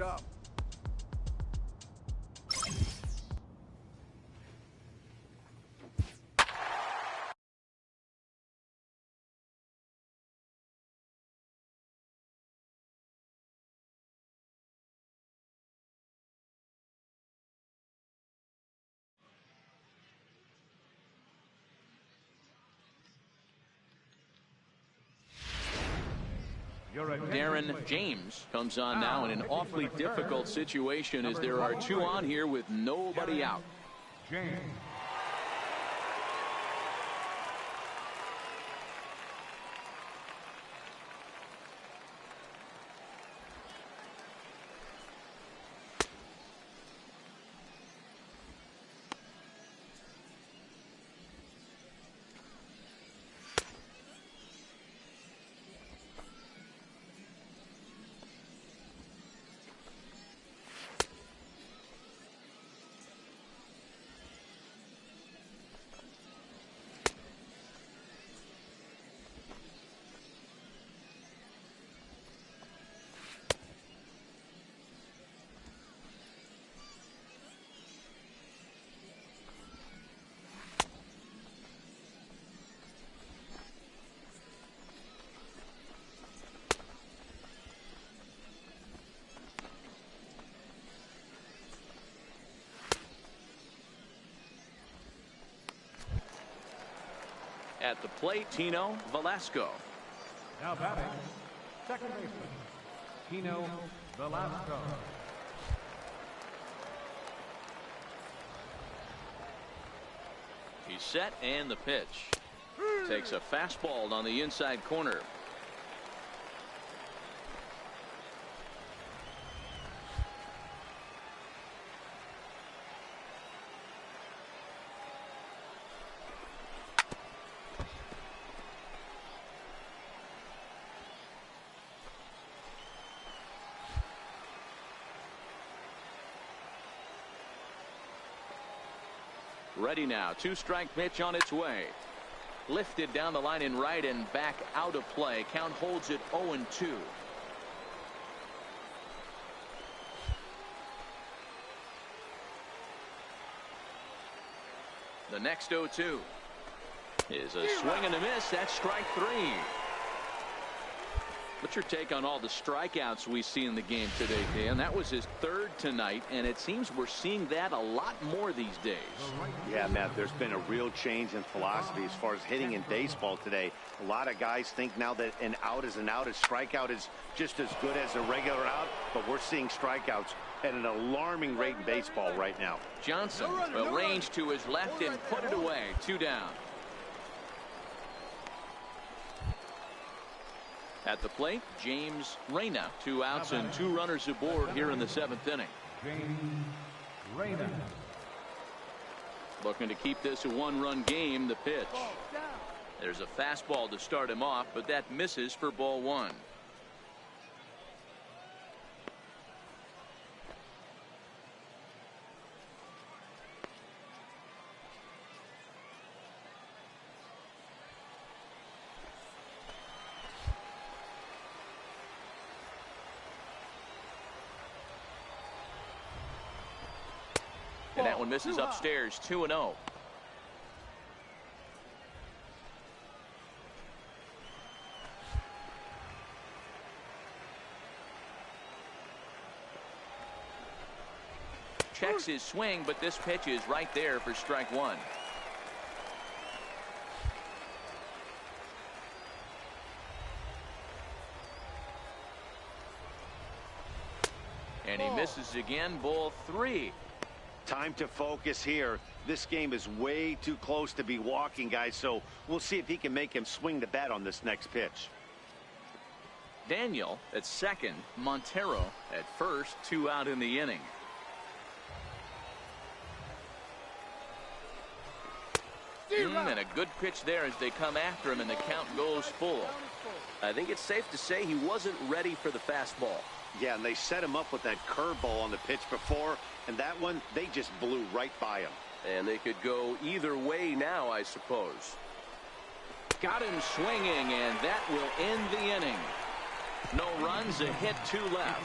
job. Darren James comes on now in an awfully difficult situation as there are two on here with nobody out. James. At the plate, Tino Velasco. Now batting, second baseman, Tino Velasco. He's set and the pitch. Takes a fastball on the inside corner. Ready now. Two-strike pitch on its way. Lifted down the line in right and back out of play. Count holds it 0-2. The next 0-2 is a swing and a miss. That's strike three. What's your take on all the strikeouts we see in the game today, Dan? That was his third tonight, and it seems we're seeing that a lot more these days. Yeah, Matt, there's been a real change in philosophy as far as hitting in baseball today. A lot of guys think now that an out is an out. A strikeout is just as good as a regular out, but we're seeing strikeouts at an alarming rate in baseball right now. Johnson arranged to his left and put it away. Two down. At the plate, James Reyna. Two outs and two runners aboard here in the seventh inning. James Reyna. Looking to keep this a one-run game. The pitch. There's a fastball to start him off, but that misses for ball one. And that one misses upstairs. 2-0. Checks his swing, but this pitch is right there for strike one. And he misses again. Ball three. Time to focus here. This game is way too close to be walking, guys, so we'll see if he can make him swing the bat on this next pitch. Daniel at second, Montero at first. Two out in the inning. And a good pitch there as they come after him, and the count goes full. I think it's safe to say he wasn't ready for the fastball. Yeah, and they set him up with that curveball on the pitch before, and that one, they just blew right by him. And they could go either way now, I suppose. Got him swinging, and that will end the inning. No runs, a hit, two left.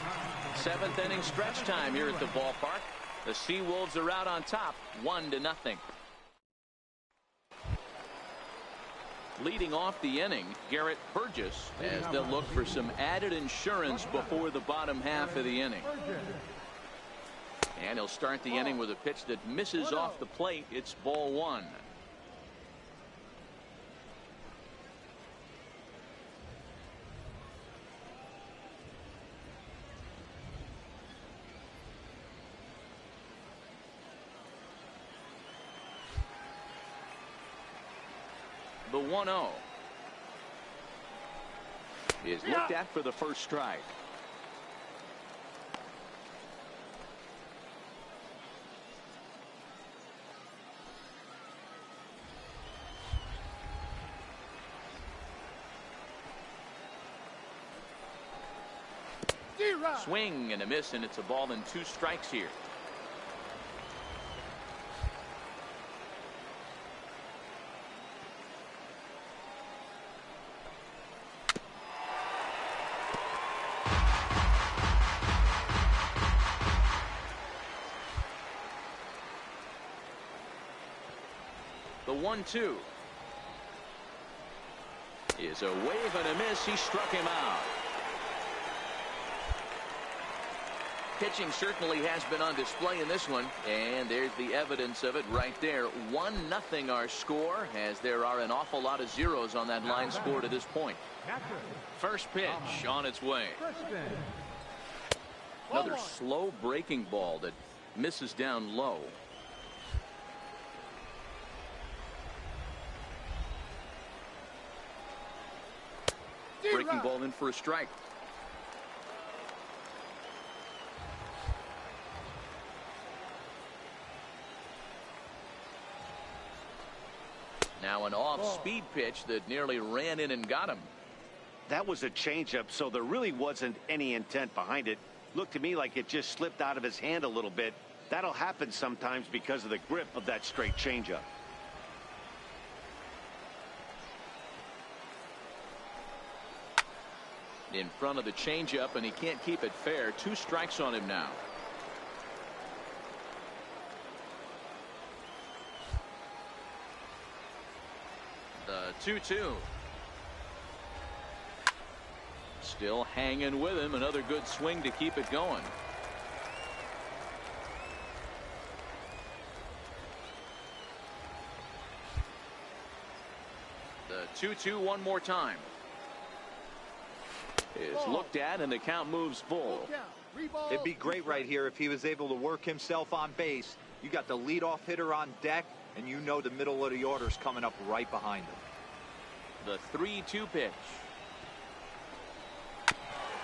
Seventh inning stretch time here at the ballpark. The Seawolves are out on top, 1-0. Leading off the inning, Garrett Burgess, as they'll look for some added insurance before the bottom half of the inning. And he'll start the inning with a pitch that misses off the plate. It's ball one. The 1-0 is looked at for the first strike. Swing and a miss, and it's a ball and 2 strikes here. The 1-2 is a wave and a miss. He struck him out. Pitching certainly has been on display in this one, and there's the evidence of it right there. 1-0 our score, as there are an awful lot of zeros on that line score to this point. First pitch on its way. Another slow breaking ball that misses down low. Breaking ball in for a strike. Now an off-speed pitch that nearly ran in and got him. That was a changeup, so there really wasn't any intent behind it. Looked to me like it just slipped out of his hand a little bit. That'll happen sometimes because of the grip of that straight changeup. In front of the changeup, and he can't keep it fair. 2 strikes on him now. The 2-2. Still hanging with him. Another good swing to keep it going. The 2-2 one more time. Is looked at, and the count moves full. It'd be great right here if he was able to work himself on base. You got the leadoff hitter on deck, and you know the middle of the order's coming up right behind him. The 3-2 pitch.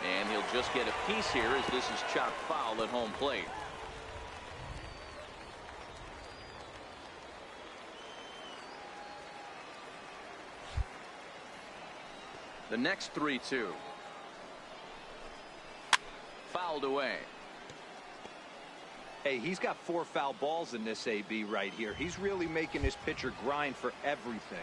And he'll just get a piece here as this is chopped foul at home plate. The next 3-2. Fouled away. Hey, he's got 4 foul balls in this AB right here. He's really making his pitcher grind for everything.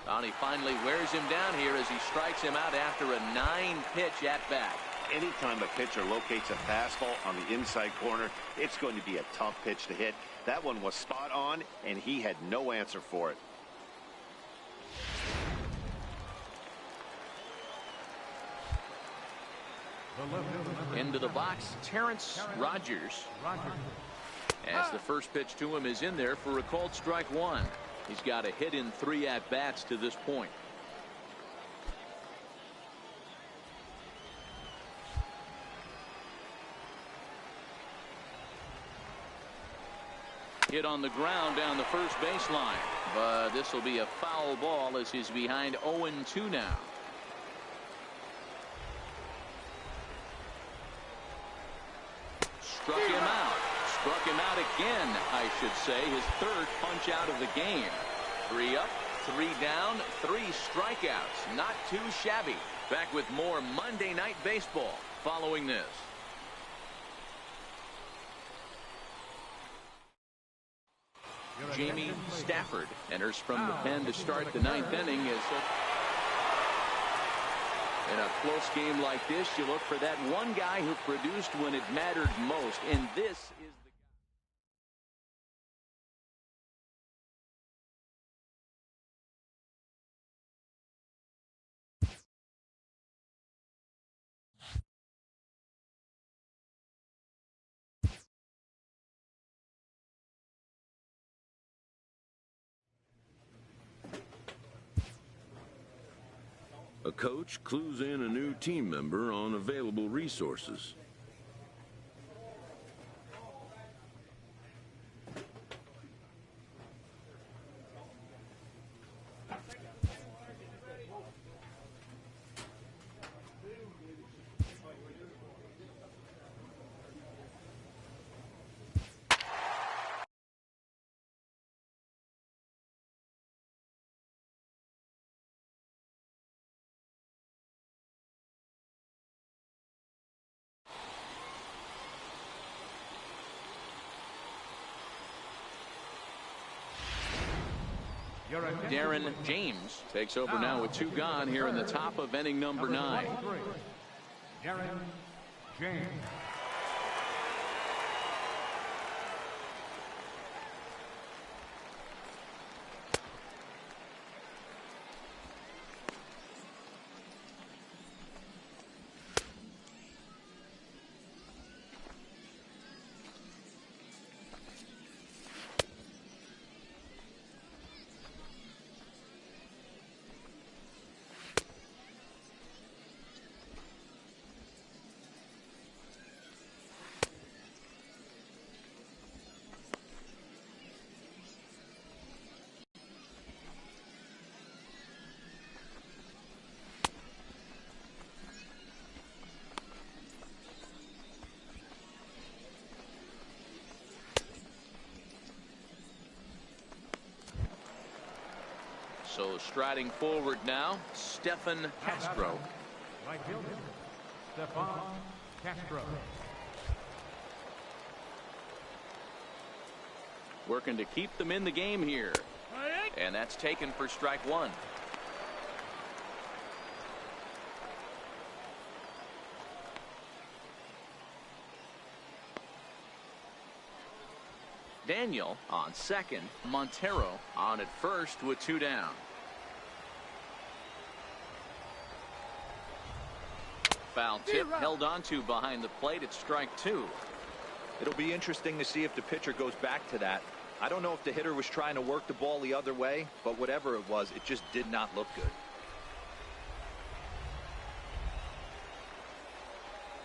And he finally wears him down here as he strikes him out after a 9-pitch at bat. Anytime a pitcher locates a fastball on the inside corner, it's going to be a tough pitch to hit. That one was spot on, and he had no answer for it. Into the box, Terrence Rogers. As the first pitch to him is in there for a called strike 1. He's got a hit in 3 at-bats to this point. Hit on the ground down the first baseline, but this will be a foul ball as he's behind 0-2 now. Struck him out. Struck him out again, I should say. His 3rd punch out of the game. 3 up, 3 down, 3 strikeouts. Not too shabby. Back with more Monday Night Baseball following this. Jamie Stafford enters from the pen to start the 9th inning In a close game like this, you look for that one guy who produced when it mattered most, and this is A coach clues in a new team member on available resources. Darren James takes over now with 2 gone here in the top of inning number 9. Darren James. So striding forward now, Stefan Castro. Right fielder, Stefan Castro. Working to keep them in the game here. And that's taken for strike 1. Daniel on second. Montero on at first with 2 down. Foul tip held onto behind the plate at strike 2. It'll be interesting to see if the pitcher goes back to that. I don't know if the hitter was trying to work the ball the other way, but whatever it was, it just did not look good.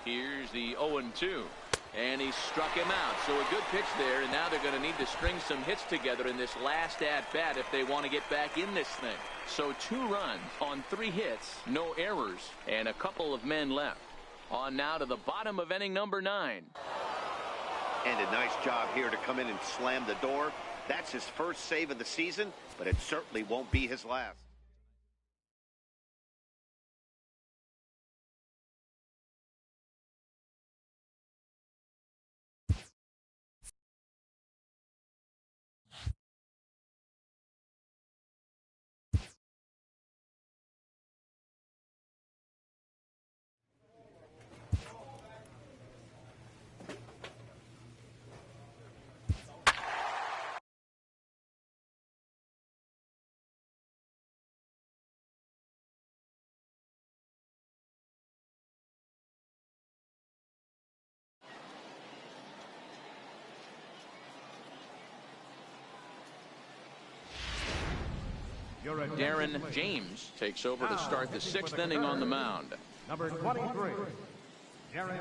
Here's the 0-2. And he struck him out. So a good pitch there, and now they're going to need to string some hits together in this last at-bat if they want to get back in this thing. So 2 runs on 3 hits, no errors, and a couple of men left. On now to the bottom of inning number 9. And a nice job here to come in and slam the door. That's his first save of the season, but it certainly won't be his last. Darren James takes over to start the 6th inning on the mound. Number 23, Darren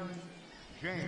James.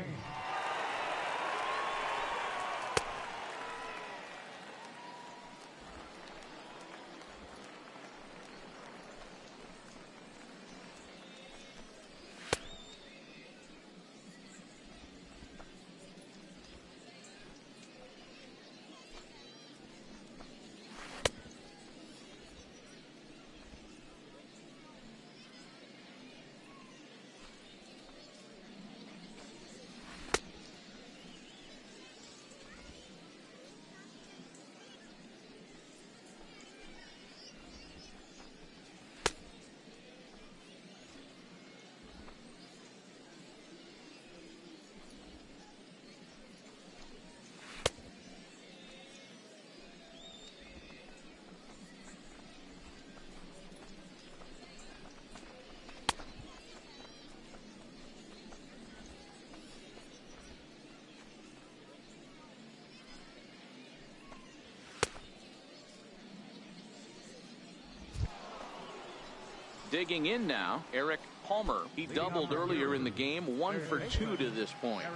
Digging in now, Eric Palmer. He doubled earlier in the game, 1 for 2 to this point.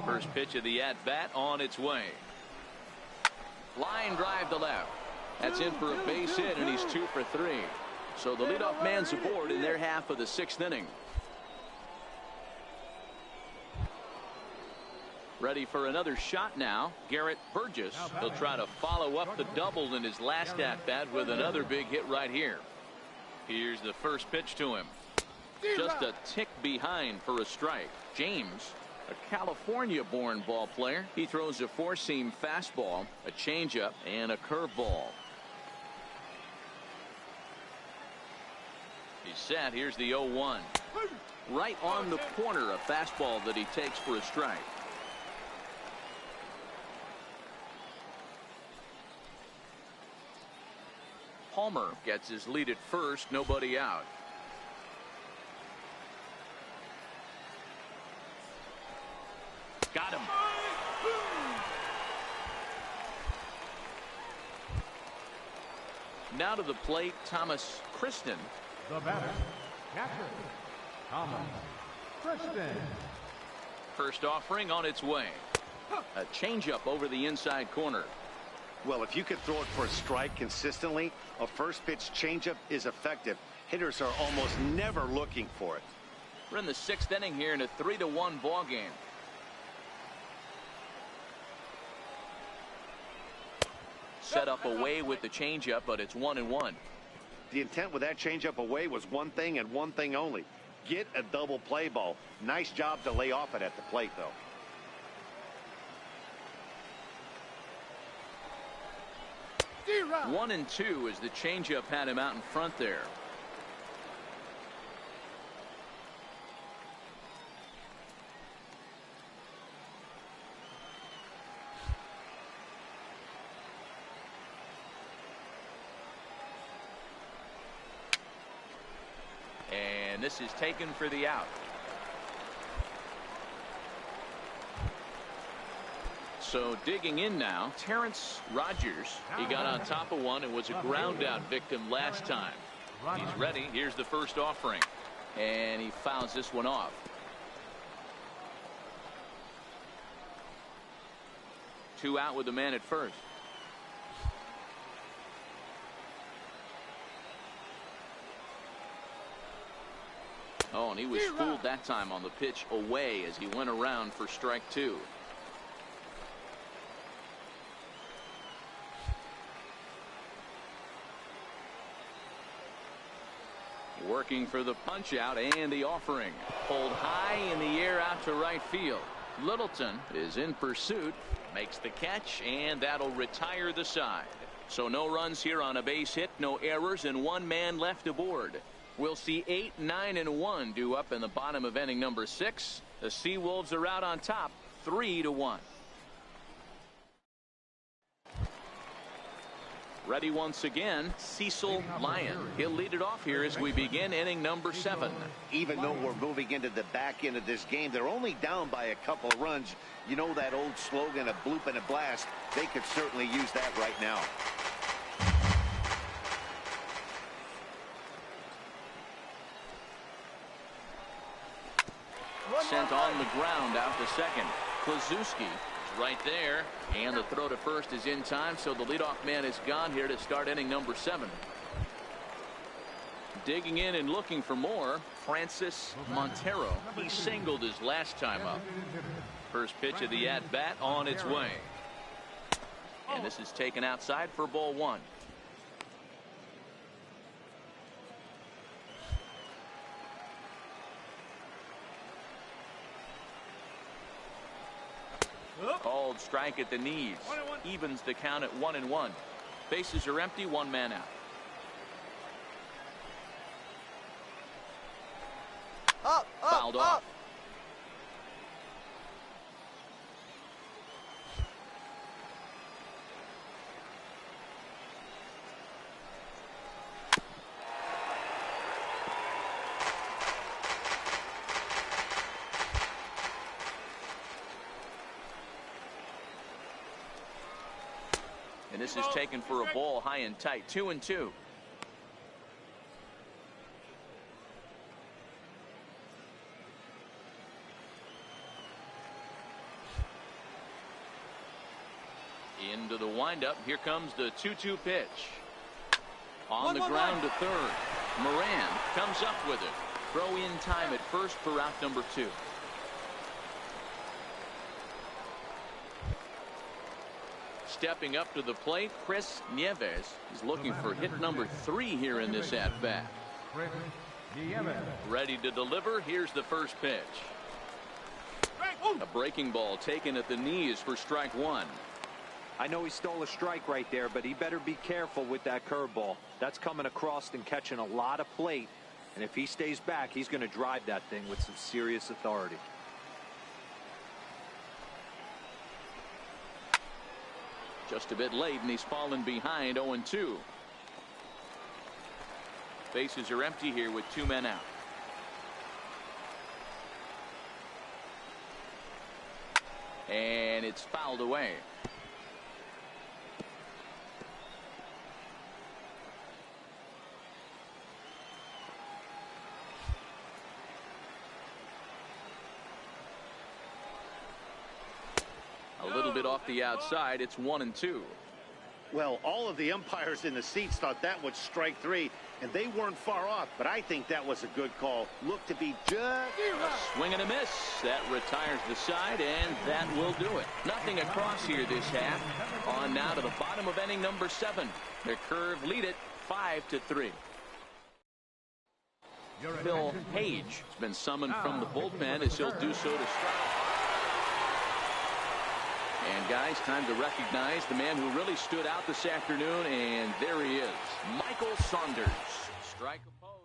First pitch of the at-bat on its way. Line drive to left. That's in for a base hit, and he's 2 for 3. So the leadoff man's aboard in their half of the 6th inning. Ready for another shot now, Garrett Burgess. He'll try to follow up the double in his last at-bat with another big hit right here. Here's the first pitch to him. Just a tick behind for a strike. James, a California-born ball player. He throws a four-seam fastball, a changeup, and a curveball. He's set. Here's the 0-1. Right on the corner, a fastball that he takes for a strike. Palmer gets his lead at first, nobody out. Got him. Now to the plate, Thomas Kristen. The batter, catcher, Thomas Kristen. First offering on its way. A changeup over the inside corner. Well, if you can throw it for a strike consistently, a first pitch changeup is effective. Hitters are almost never looking for it. We're in the 6th inning here in a 3-1 ball game. Set up away with the changeup, but it's 1-1. The intent with that changeup away was one thing and one thing only. Get a double play ball. Nice job to lay off it at the plate, though. One and two as the changeup had him out in front there. And this is taken for the out. So digging in now, Terrence Rogers. He got on top of one and was a ground out victim last time. He's ready. Here's the first offering. And he fouls this one off. Two out with the man at first. Oh, and he was fooled that time on the pitch away as he went around for strike two. Working for the punch out and the offering. Pulled high in the air out to right field. Littleton is in pursuit, makes the catch, and that'll retire the side. So no runs here on a base hit, no errors, and one man left aboard. We'll see 8, 9, and 1 due up in the bottom of inning number 6. The Seawolves are out on top, 3-1. Ready once again, Cecil Lyon. He'll lead it off here as we begin inning number 7. Even though we're moving into the back end of this game, they're only down by a couple of runs. You know that old slogan, a bloop and a blast. They could certainly use that right now. Sent on the ground out to second. Klazuski right there, and the throw to first is in time, so the leadoff man is gone here to start inning number 7. Digging in and looking for more, Francis Montero. He singled his last time up. First pitch of the at-bat on its way. And this is taken outside for ball 1. Called strike at the knees. Evens the count at 1-1. Bases are empty, one man out. Fouled off. And this is taken for a ball high and tight. 2-2. Into the windup. Here comes the 2-2 pitch. On the ground to third. Moran comes up with it. Throw in time at first for out number 2. Stepping up to the plate, Chris Nieves is looking for hit number 3 here in this at bat. Ready to deliver. Here's the first pitch. A breaking ball taken at the knees for strike 1. I know he stole a strike right there, but he better be careful with that curveball. That's coming across and catching a lot of plate. And if he stays back, he's going to drive that thing with some serious authority. Just a bit late, and he's fallen behind 0-2. Bases are empty here with 2 men out. And it's fouled away. A little bit off the outside. It's 1-2. Well, all of the umpires in the seats thought that was strike 3, and they weren't far off, but I think that was a good call. Looked to be just a swing and a miss. That retires the side, and that will do it. Nothing across here this half. On now to the bottom of inning number 7. Their Curve lead it 5-3. Phil Page has been summoned from the bullpen as he'll do so to strike. And guys, time to recognize the man who really stood out this afternoon, and there he is, Michael Saunders. Strike opposed.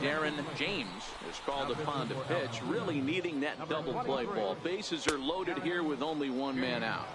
Darren James is called upon to pitch, really needing that double play ball. Bases are loaded here with only 1 man out.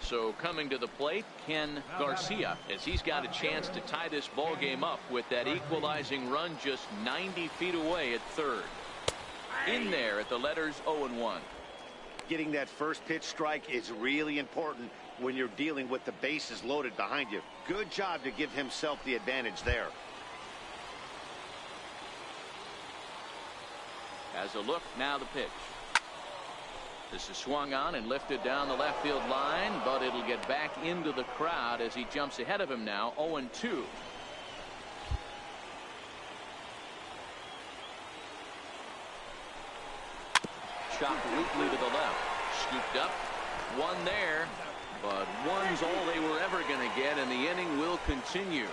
So coming to the plate, Ken Garcia, as he's got a chance to tie this ball game up with that equalizing run just 90 feet away at third. In there at the letters 0-1. Getting that first pitch strike is really important when you're dealing with the bases loaded behind you. Good job to give himself the advantage there. As a look, now the pitch. This is swung on and lifted down the left field line, but it'll get back into the crowd as he jumps ahead of him now, 0-2. Chopped weakly to the left. Scooped up. One there, but one's all they were ever going to get, and the inning will continue.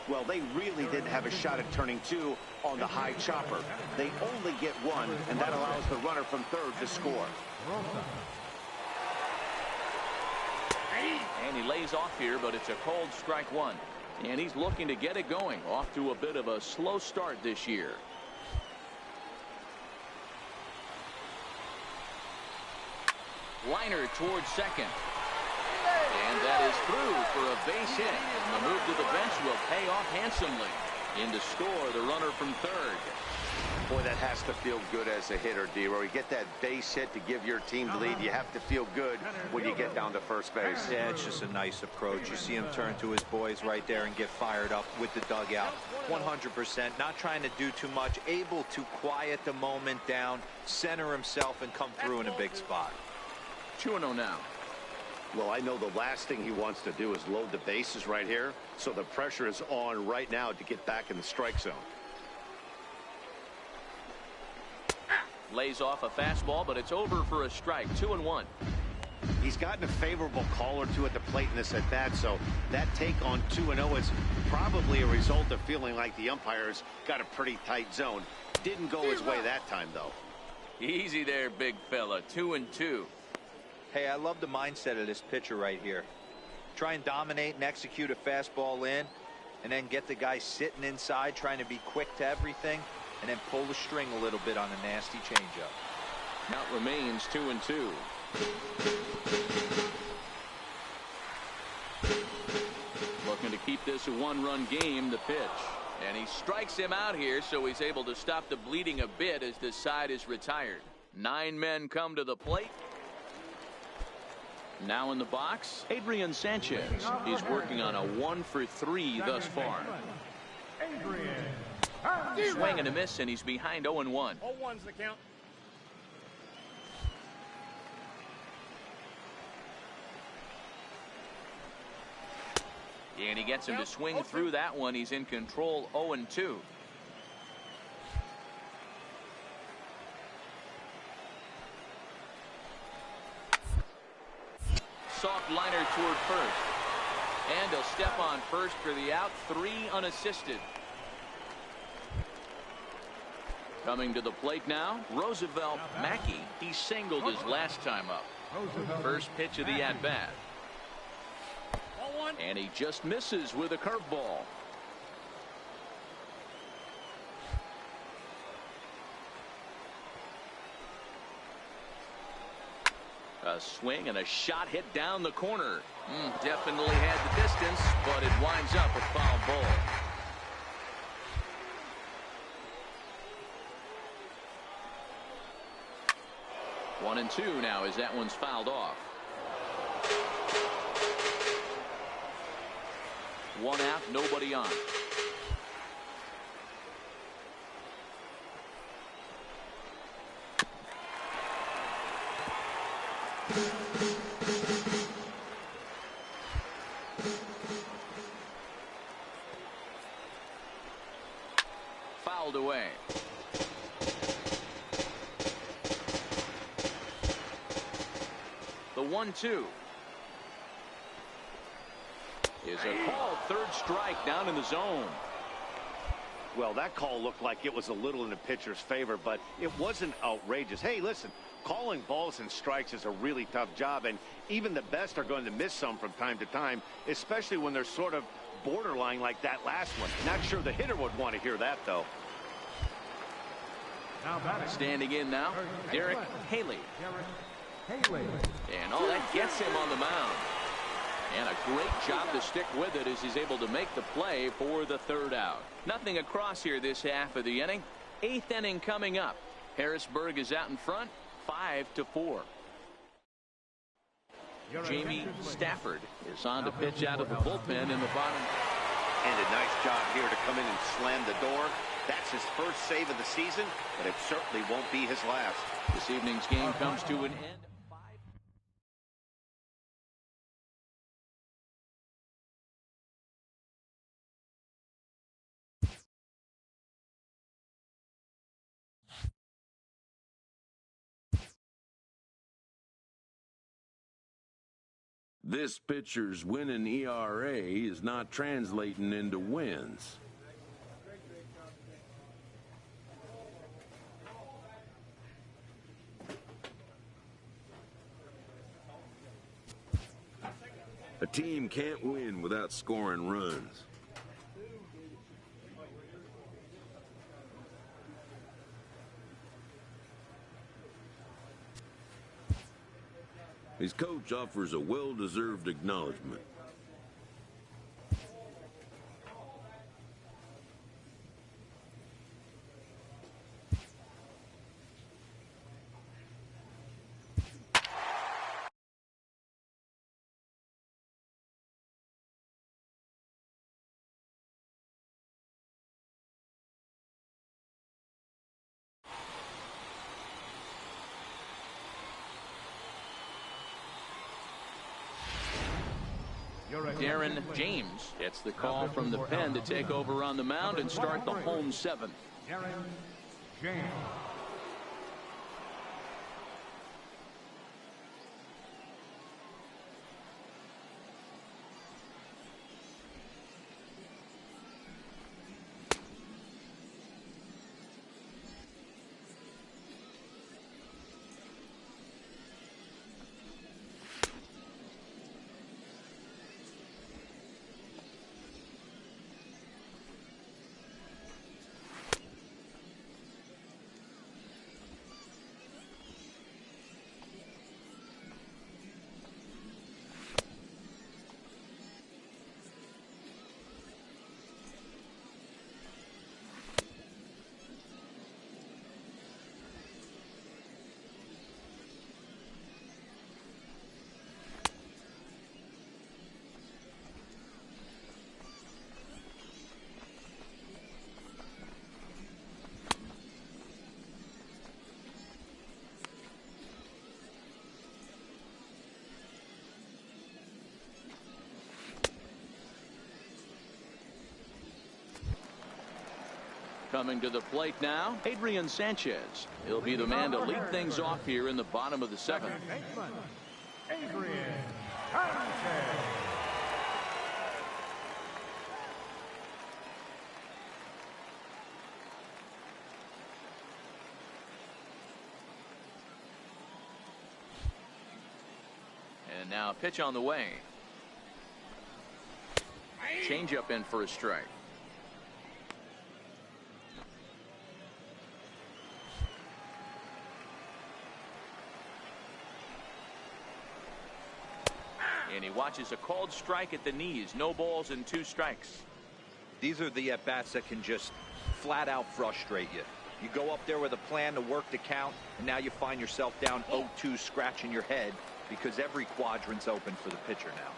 Well, they really didn't have a shot at turning 2 on the high chopper. They only get 1, and that allows the runner from third to score. And he lays off here, but it's a cold strike 1. And he's looking to get it going. Off to a bit of a slow start this year. Liner towards second. And that is through for a base hit. And the move to the bench will pay off handsomely. In to score the runner from third. Boy, that has to feel good as a hitter, D-Roy. You get that base hit to give your team the lead. You have to feel good when you get down to first base. Yeah, it's just a nice approach. You see him turn to his boys right there and get fired up with the dugout. 100%. Not trying to do too much. Able to quiet the moment down, center himself, and come through in a big spot. 2-0 now. Well, I know the last thing he wants to do is load the bases right here. So the pressure is on right now to get back in the strike zone. Lays off a fastball, but it's over for a strike. 2-1. He's gotten a favorable call or two at the plate in this at bat, so that take on 2-0 is probably a result of feeling like the umpires got a pretty tight zone. Didn't go his way that time, though. Easy there, big fella. 2-2. Hey, I love the mindset of this pitcher right here. Try and dominate and execute a fastball in, and then get the guy sitting inside trying to be quick to everything, and then pull the string a little bit on a nasty changeup. Count remains 2-2. Looking to keep this a one-run game. The pitch, and he strikes him out here, so he's able to stop the bleeding a bit as this side is retired. 9 men come to the plate. Now in the box, Adrian Sanchez. He's working on a 1-for-3 thus far. Swing and a miss, and he's behind 0-1. 0-1's the count. And he gets him to swing through that one. He's in control. 0-2. Soft liner toward first, and he'll step on first for the out. 3 unassisted. Coming to the plate now, Roosevelt Mackey. He singled his last time up. First pitch of the at-bat. And he just misses with a curveball. A swing and a shot hit down the corner. Definitely had the distance, but it winds up a foul ball. One and two now as that one's fouled off. 1 out, nobody on. Fouled away. The 1-2 is a called third strike down in the zone. Well, that call looked like it was a little in the pitcher's favor, but it wasn't outrageous. Hey, listen, calling balls and strikes is a really tough job, and even the best are going to miss some from time to time, especially when they're sort of borderline like that last one. Not sure the hitter would want to hear that, though. Standing in now, Derek Haley. And that gets him on the mound. And a great job to stick with it as he's able to make the play for the third out. Nothing across here this half of the inning. 8th inning coming up. Harrisburg is out in front, 5-4. Jamie Stafford is on to pitch out of the bullpen in the bottom. And a nice job here to come in and slam the door. That's his first save of the season, but it certainly won't be his last. This evening's game comes to an end. This pitcher's winning ERA is not translating into wins. A team can't win without scoring runs. His coach offers a well-deserved acknowledgement. Darren James gets the call from the pen to take over on the mound and start the home seventh. Darren James. Coming to the plate now, Adrian Sanchez. He'll be the man to lead things off here in the bottom of the seventh. Second baseman, Adrian Sanchez. And now pitch on the way. Changeup in for a strike. And he watches a called strike at the knees. No balls and 2 strikes. These are the at-bats that can just flat out frustrate you. You go up there with a plan to work the count, and now you find yourself down 0-2 scratching your head because every quadrant's open for the pitcher now.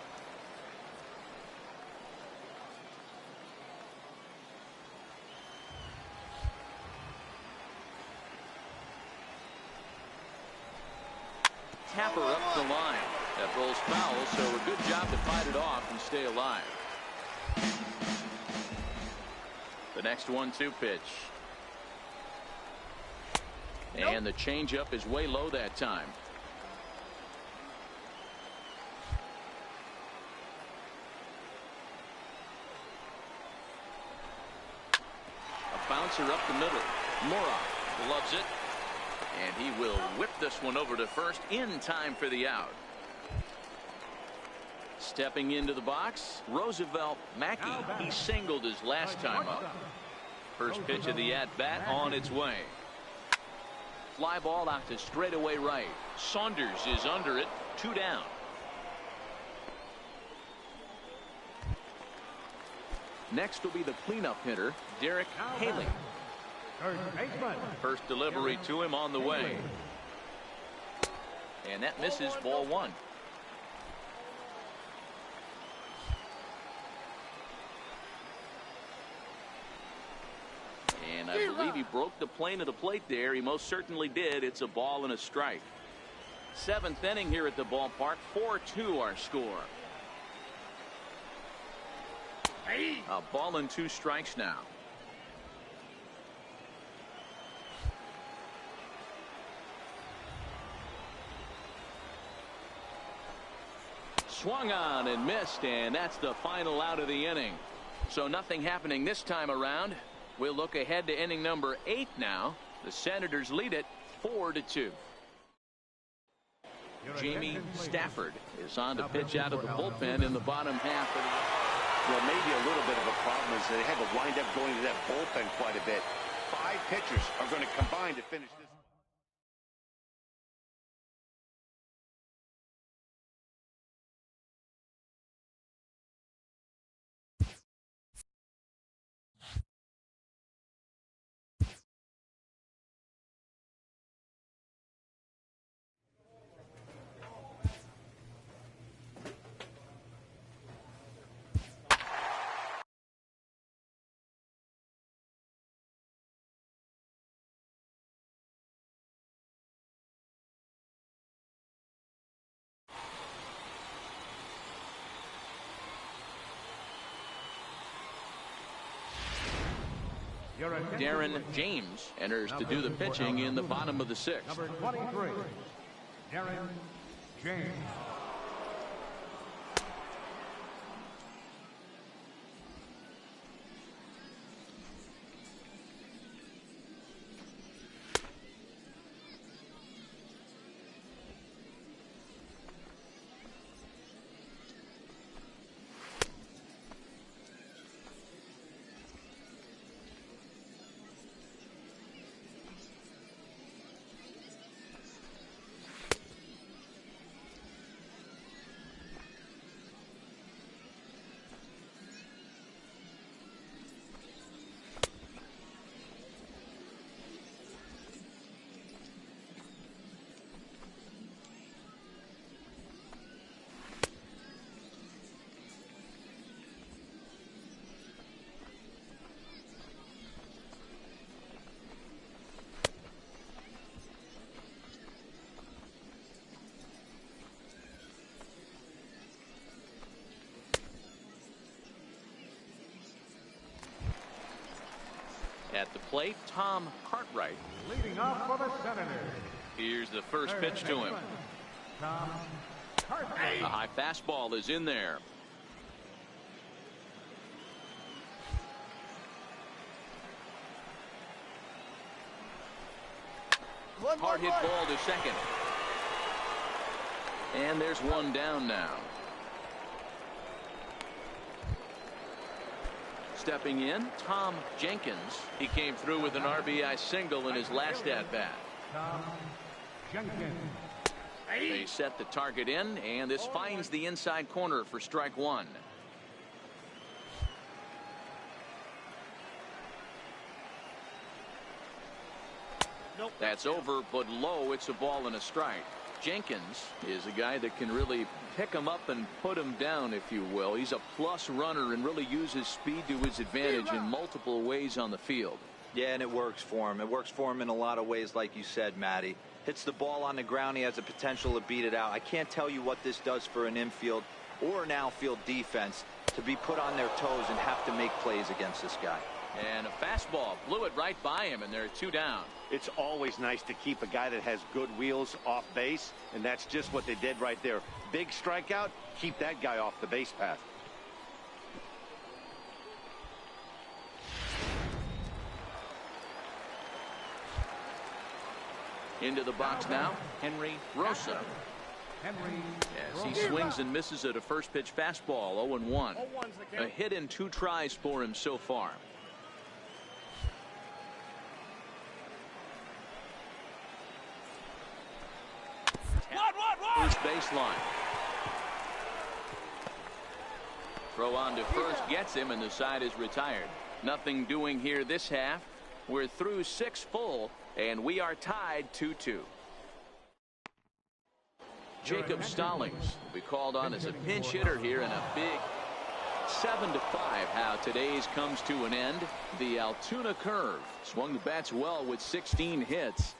Tapper up the line. That rolls foul, so a good job to fight it off and stay alive. The next 1-2 pitch. And the changeup is way low that time. A bouncer up the middle. Mora loves it. And he will whip this one over to first in time for the out. Stepping into the box, Roosevelt Mackey. He singled his last time up. First pitch of the at-bat on its way. Fly ball out to straightaway right. Saunders is under it. 2 down. Next will be the cleanup hitter, Derek Haley. Third baseman, First delivery to him on the way. And that misses, ball 1. And I believe he broke the plane of the plate there. He most certainly did. It's a ball and a strike. 7th inning here at the ballpark. 4-2 our score. A ball and 2 strikes now. Swung on and missed, and that's the final out of the inning. So nothing happening this time around. We'll look ahead to inning number 8 now. The Senators lead it 4-2. Jamie Stafford is on to pitch out of the bullpen in the bottom half of the. Well, maybe a little bit of a problem is they had to wind up going to that bullpen quite a bit. 5 pitchers are going to combine to finish this. Darren James enters to do the pitching in the bottom of the 6th. Number 23, Darren James. At the plate, Tom Cartwright. Leading off for the Senators. Here's the first pitch to him. Tom Cartwright. A high fastball is in there. Hard hit ball to second. And there's one down now. Stepping in, Tom Jenkins. He came through with an RBI single in his last at-bat. Tom Jenkins. They set the target in, and this finds the inside corner for strike one. That's over, but low. It's a ball and a strike. Jenkins is a guy that can really pick him up and put him down, if you will. He's a plus runner and really uses speed to his advantage in multiple ways on the field. Yeah, and it works for him. It works for him in a lot of ways, like you said, Matty. Hits the ball on the ground. He has the potential to beat it out. I can't tell you what this does for an infield or an outfield defense to be put on their toes and have to make plays against this guy. And a fastball blew it right by him, and there are two down. It's always nice to keep a guy that has good wheels off base, and that's just what they did right there. Big strikeout, keep that guy off the base path. Into the box now, Henry Rosa. As he swings and misses at a first pitch fastball, 0-1. A hit in 2 tries for him so far. First baseline. Throw on to first gets him, and the side is retired. Nothing doing here this half. We're through 6 full, and we are tied 2-2. Jacob Stallings will be called on as a pinch hitter here in a big 7-5. How today's comes to an end. The Altoona Curve swung the bats well with 16 hits.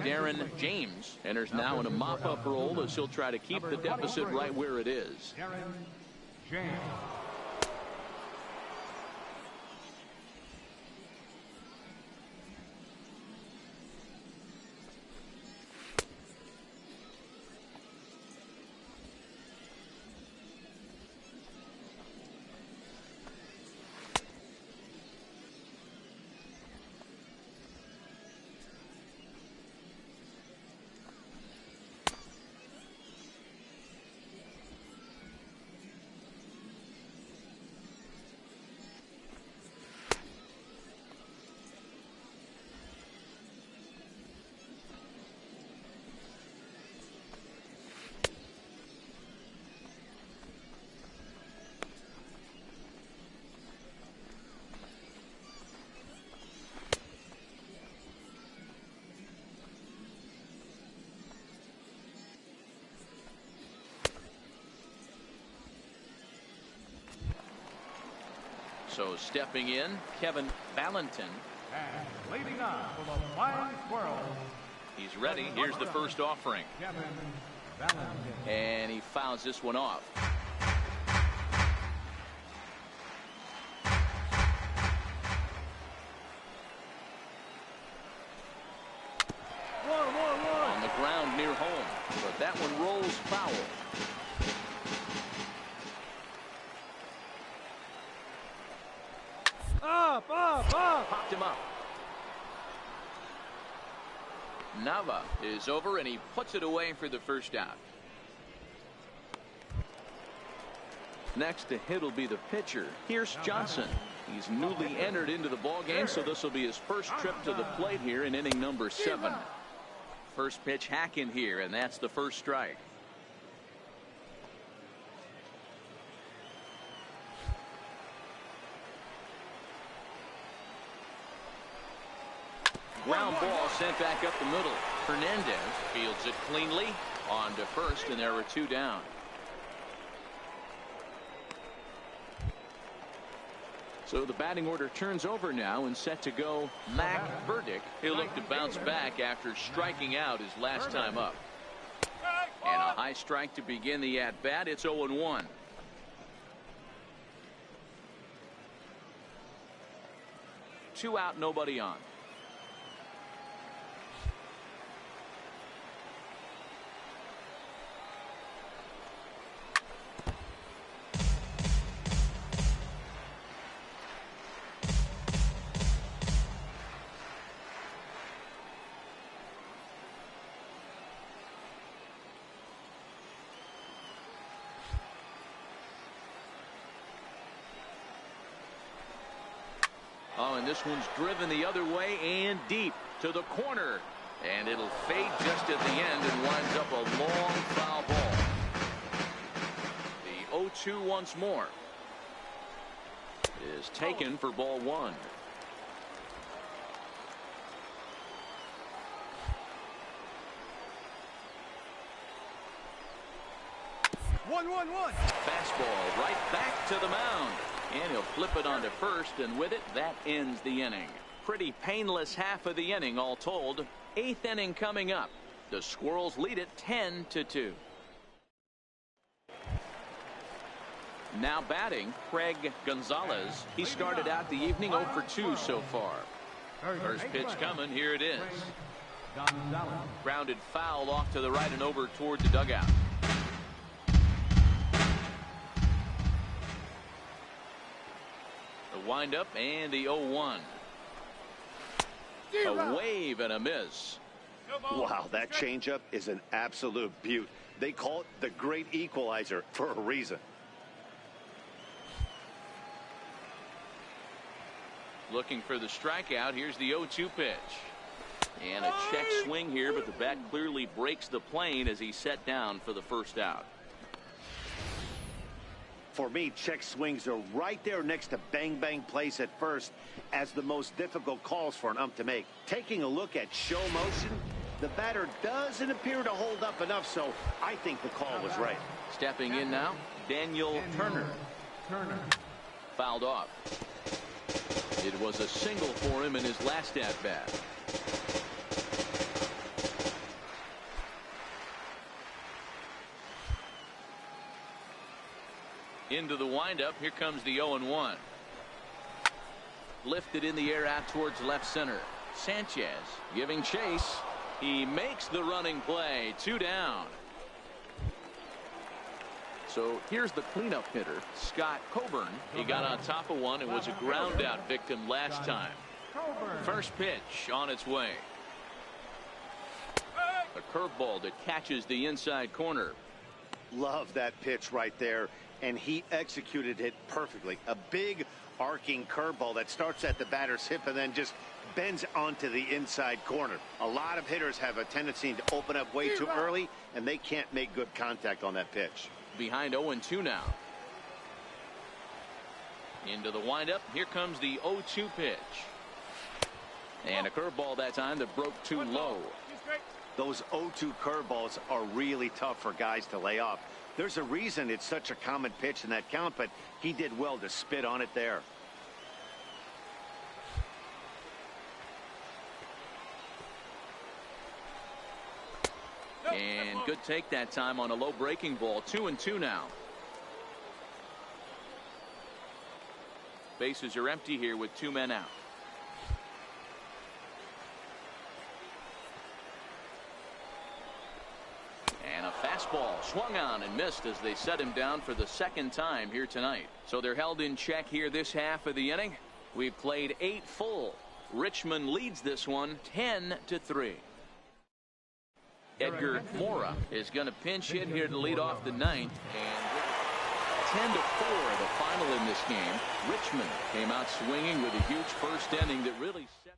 Darren James enters now in a mop-up role as he'll try to keep the deficit right where it is. Darren James. So stepping in, Kevin Valentin. And leading up for the Flying Squirrels, He's ready. Here's the first offering. Kevin Valentin. And he fouls this one off. On the ground near home, but that one rolls foul. Up. Popped him up. Nava is over, and he puts it away for the first out. Next to hit will be the pitcher. Here's Johnson. He's newly entered into the ball game, so this will be his first trip to the plate here in inning number 7. First pitch hacking here, and that's the first strike. Ground ball sent back up the middle. Hernandez fields it cleanly on to first, and there are 2 down. So the batting order turns over now and set to go Mac Burdick. He'll look to bounce back after striking out his last time up. And a high strike to begin the at-bat. It's 0-1. Two out, nobody on. Oh, and this one's driven the other way and deep to the corner. And it'll fade just at the end and winds up a long foul ball. The 0-2 once more is taken for ball 1. Fastball right back to the mound. And he'll flip it onto first, and with it, that ends the inning. Pretty painless half of the inning, all told. 8th inning coming up. The Squirrels lead it 10-2. Now batting, Craig Gonzalez. He started out the evening 0 for 2 so far. First pitch coming. Here it is. Grounded foul off to the right and over toward the dugout. The windup and the 0-1. A wave and a miss. Wow, that changeup is an absolute beaut. They call it the great equalizer for a reason. Looking for the strikeout. Here's the 0-2 pitch. And a check swing here, but the bat clearly breaks the plane as he's set down for the first out. For me, check swings are right there next to bang bang plays at first as the most difficult calls for an ump to make. Taking a look at show motion, the batter doesn't appear to hold up enough, so I think the call was right. Stepping in now, Daniel Turner. Fouled off. It was a single for him in his last at bat. Into the windup. Here comes the 0-1. Lifted in the air out towards left center. Sanchez giving chase. He makes the running play. 2 down. So here's the cleanup hitter, Scott Coburn. He got on top of one and was a ground out victim last time. First pitch on its way. A curveball that catches the inside corner. Love that pitch right there, and he executed it perfectly. A big arcing curveball that starts at the batter's hip and then just bends onto the inside corner. A lot of hitters have a tendency to open up way too early, and they can't make good contact on that pitch. Behind 0-2 now. Into the windup. Here comes the 0-2 pitch. And a curveball that time that broke too low. Those 0-2 curveballs are really tough for guys to lay off. There's a reason it's such a common pitch in that count, but he did well to spit on it there. And good take that time on a low breaking ball. 2-2 now. Bases are empty here with 2 men out. And a fastball swung on and missed as they set him down for the 2nd time here tonight. So they're held in check here this half of the inning. We've played 8 full. Richmond leads this one 10-3. Edgar Mora is going to pinch hit here to lead off the 9th. And 10-4 the final in this game. Richmond came out swinging with a huge first inning that really set